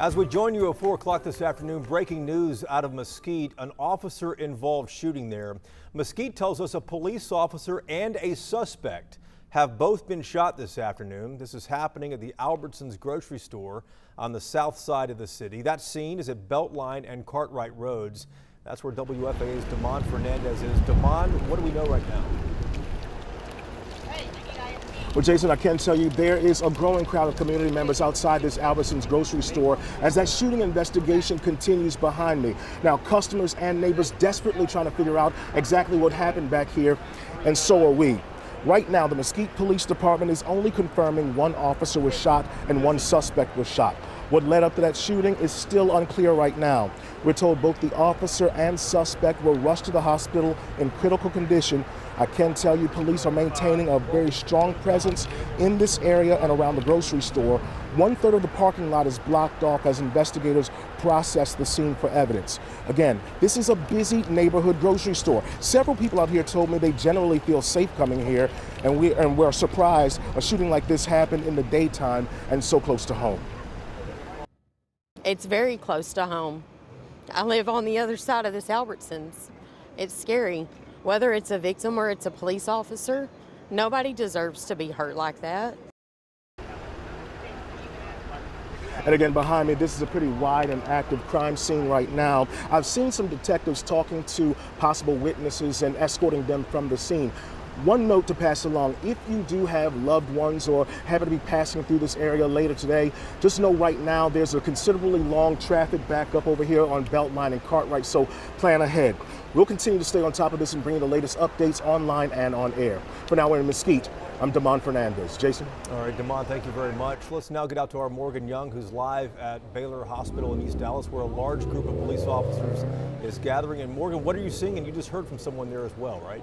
As we join you at 4 o'clock this afternoon, breaking news out of Mesquite, an officer-involved shooting there. Mesquite tells us a police officer and a suspect have both been shot this afternoon. This is happening at the Albertson's grocery store on the south side of the city. That scene is at Beltline and Cartwright Roads. That's where WFAA's Damon Fernandez is. Damon, what do we know right now? Well, Jason, I can tell you there is a growing crowd of community members outside this Albertson's grocery store as that shooting investigation continues behind me. Now, customers and neighbors desperately trying to figure out exactly what happened back here, and so are we. Right now, the Mesquite Police Department is only confirming one officer was shot and one suspect was shot. What led up to that shooting is still unclear right now. We're told both the officer and suspect were rushed to the hospital in critical condition. I can tell you police are maintaining a very strong presence in this area and around the grocery store. 1/3 of the parking lot is blocked off as investigators process the scene for evidence. Again, this is a busy neighborhood grocery store. Several people out here told me they generally feel safe coming here, and we're surprised a shooting like this happened in the daytime and so close to home. It's very close to home. I live on the other side of this Albertsons. It's scary. Whether it's a victim or it's a police officer, nobody deserves to be hurt like that. And again, behind me, this is a pretty wide and active crime scene right now. I've seen some detectives talking to possible witnesses and escorting them from the scene. One note to pass along, if you do have loved ones or happen to be passing through this area later today, just know right now there's a considerably long traffic backup over here on Beltline and Cartwright, so plan ahead. We'll continue to stay on top of this and bring you the latest updates online and on air. For now, we're in Mesquite. I'm Damon Fernandez. Jason? All right, Damon, thank you very much. Let's now get out to our Morgan Young, who's live at Baylor Hospital in East Dallas, where a large group of police officers is gathering. And Morgan, what are you seeing? And you just heard from someone there as well, right?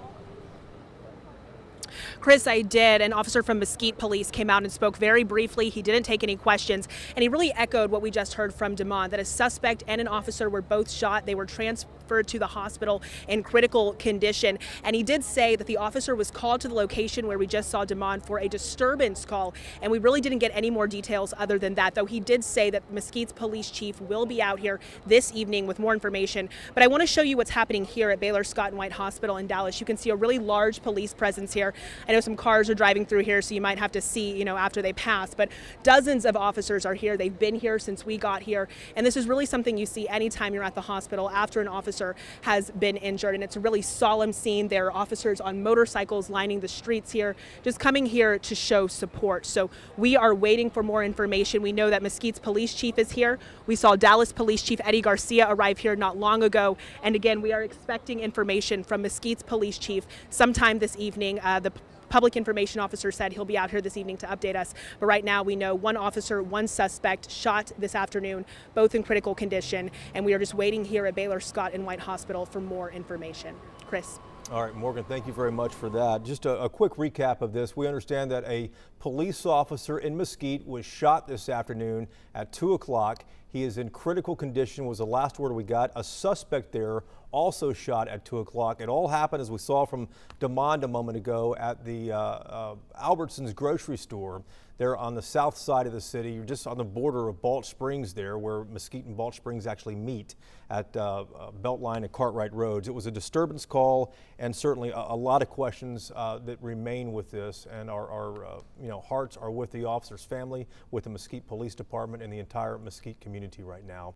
Chris, I did. An officer from Mesquite Police came out and spoke very briefly. He didn't take any questions, and he really echoed what we just heard from Damon, that a suspect and an officer were both shot. They were transferred to the hospital in critical condition, and he did say that the officer was called to the location where we just saw Damon for a disturbance call, and we really didn't get any more details other than that, though he did say that Mesquite's police chief will be out here this evening with more information. But I want to show you what's happening here at Baylor Scott and White Hospital in Dallas. You can see a really large police presence here. I know some cars are driving through here, so you might have to see, after they pass, but dozens of officers are here. They've been here since we got here, and this is really something you see anytime you're at the hospital after an officer has been injured, and it's a really solemn scene. There are officers on motorcycles lining the streets here, just coming here to show support. So we are waiting for more information. We know that Mesquite's police chief is here. We saw Dallas Police Chief Eddie Garcia arrive here not long ago, and again, we are expecting information from Mesquite's police chief sometime this evening. The public information officer said he'll be out here this evening to update us. But right now we know one officer, one suspect shot this afternoon, both in critical condition. And we are just waiting here at Baylor Scott and White Hospital for more information. Chris. All right, Morgan, thank you very much for that. Just a quick recap of this. We understand that a police officer in Mesquite was shot this afternoon at 2 o'clock. He is in critical condition, was the last word we got. A suspect there also shot at 2 o'clock. It all happened, as we saw from Damon a moment ago, at the Albertson's grocery store there on the south side of the city. You're just on the border of Balch Springs there, where Mesquite and Balch Springs actually meet at Beltline and Cartwright Roads. It was a disturbance call, and certainly a lot of questions that remain with this, and our hearts are with the officer's family, with the Mesquite Police Department, and the entire Mesquite community right now.